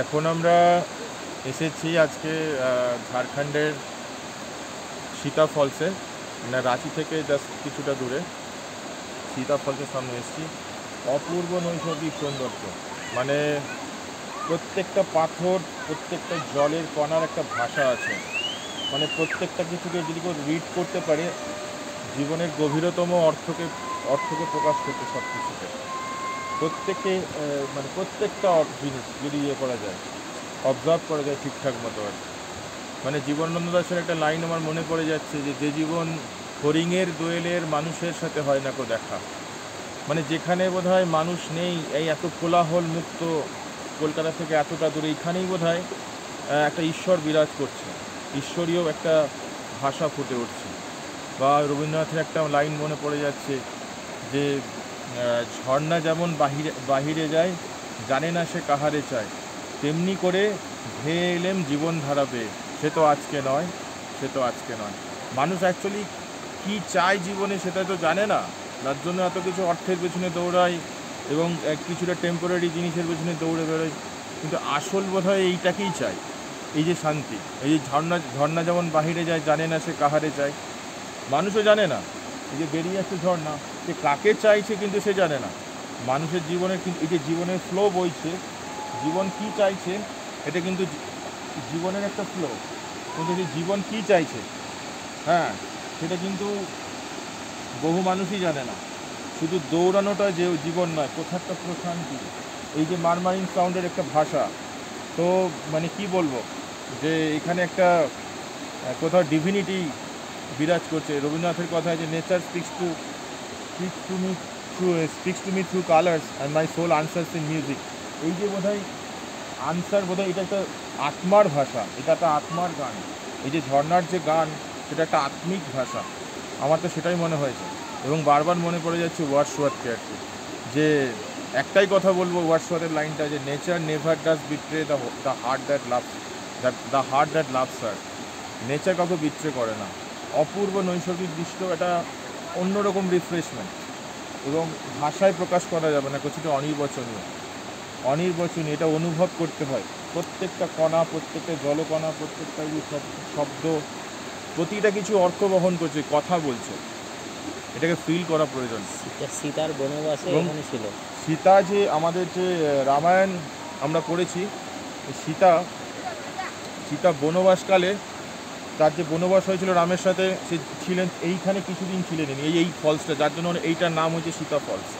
এখন আমরা এসেছি আজকে ঝাড়খণ্ডের সীতা ফলসে, মানে রাঁচি থেকে জাস্ট কিছুটা দূরে সীতা ফলসের সামনে এসেছি। অপূর্ব নৈসর্গিক সৌন্দর্য, মানে প্রত্যেকটা পাথর, প্রত্যেকটা জলের কণার একটা ভাষা আছে। মানে প্রত্যেকটা কিছুকে যদি কেউ রিড করতে পারে, জীবনের গভীরতম অর্থকে প্রকাশ করতে সব কিছুকে প্রত্যেকে মানে প্রত্যেকটা জিনিস যদি করা যায়, অবজার্ভ করা যায় ঠিকঠাক মতো আর কি। মানে জীবনানন্দ দাশের একটা লাইন আমার মনে পড়ে যাচ্ছে, যে জীবন হরিণের দোয়েলের মানুষের সাথে হয় না কো দেখা। মানে যেখানে বোধহয় মানুষ নেই, এই এত কোলাহল মুক্ত কলকাতা থেকে এতটা দূরে, এইখানেই বোধহয় একটা ঈশ্বর বিরাজ করছে, ঈশ্বরীয় একটা ভাষা ফুটে উঠছে। বা রবীন্দ্রনাথের একটা লাইন মনে পড়ে যাচ্ছে, যে ঝর্ণা যেমন বাহিরে বাহিরে যায়, জানে না সে কাহারে চায়, তেমনি করে ধেয়ে এলেম জীবন ধারাবে, সে তো আজকে নয়, সে তো আজকে নয়। মানুষ অ্যাকচুয়ালি কী চায় জীবনে সেটা তো জানে না, তার জন্য এত কিছু অর্থের পেছনে দৌড়ায় এবং কিছুটা টেম্পোরারি জিনিসের পেছনে দৌড়ে বেরোয়। কিন্তু আসল বোধহয় এইটাকেই চাই, এই যে শান্তি, এই যে ঝর্ণা ঝর্ণা যেমন বাহিরে যায়, জানে না সে কাহারে চায়। মানুষও জানে না, এই যে বেরিয়ে যাচ্ছে ঝর্ণা, সে কাকে চাইছে কিন্তু সে জানে না। মানুষের জীবনের কিন্তু এই যে জীবনের ফ্লো বইছে, জীবন কি চাইছে, এটা কিন্তু জীবনের একটা ফ্লো, কিন্তু যে জীবন কি চাইছে, হ্যাঁ, সেটা কিন্তু বহু মানুষই জানে না। শুধু দৌড়ানোটা যে জীবন নয়, কোথাও একটা প্রশান্তি, এই যে মারমারিং সাউন্ডের একটা ভাষা। তো মানে কি বলবো, যে এখানে একটা কোথাও ডিভিনিটি বিরাজ করছে। রবীন্দ্রনাথের কথা, যে nature speaks to me through colours and my soul answers in music. এই যে বোধহয় আনসার, বোধহয় এটা একটা আত্মার ভাষা, এটা একটা আত্মার গান। এই যে ঝর্ণার যে গান, সেটা একটা আত্মিক ভাষা, আমার তো সেটাই মনে হয়েছে। এবং বারবার মনে পড়ে যাচ্ছে ওয়ার্ডসওয়ার্থকে আর কি, যে একটাই কথা বলবো ওয়ার্ডসওয়ার্থের লাইনটা, যে nature never does betray the heart that loves her. Nature কাউকে বিট্রে করে না। অপূর্ব নৈসর্গিক দৃশ্য, এটা অন্যরকম রিফ্রেশমেন্ট, এবং ভাষায় প্রকাশ করা যাবে না, কিছুটা অনির্বচনীয়, অনির্বচনীয়। এটা অনুভব করতে হয়, প্রত্যেকটা কণা, প্রত্যেকটা জলকণা, প্রত্যেকটা যে শব্দ, প্রতিটা কিছু অর্থ বহন করছে, কথা বলছে, এটাকে ফিল করা প্রয়োজন। সীতার বনবাসে এবং এখানে ছিল। সীতা, যে আমাদের যে রামায়ণ আমরা পড়েছি, সীতা সীতা বনবাসকালে, তার যে বনবাস হয়েছিল রামের সাথে, সে ছিলেন এইখানে কিছুদিন ছিলেন, এই ফলসটা, যার জন্য এইটার নাম হচ্ছে সীতা ফলস।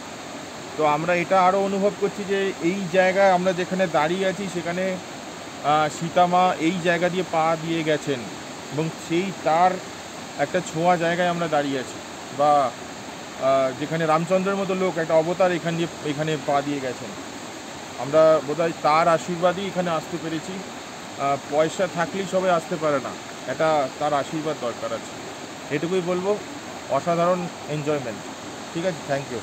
তো আমরা এটা আরও অনুভব করছি, যে এই জায়গায় আমরা যেখানে দাঁড়িয়ে আছি, সেখানে সীতামা এই জায়গা দিয়ে পা দিয়ে গেছেন, এবং সেই তার একটা ছোঁয়া জায়গায় আমরা দাঁড়িয়ে আছি। বা যেখানে রামচন্দ্রের মতো লোক, একটা অবতার এখানে পা দিয়ে গেছেন। আমরা বোধহয় তার আশীর্বাদই এখানে আসতে পেরেছি। পয়সা থাকলেই সবাই আসতে পারে না, এটা তার আশীর্বাদ দরকার আছে, এটুকুই বলবো। অসাধারণ এনজয়মেন্ট। ঠিক আছে, থ্যাংক ইউ।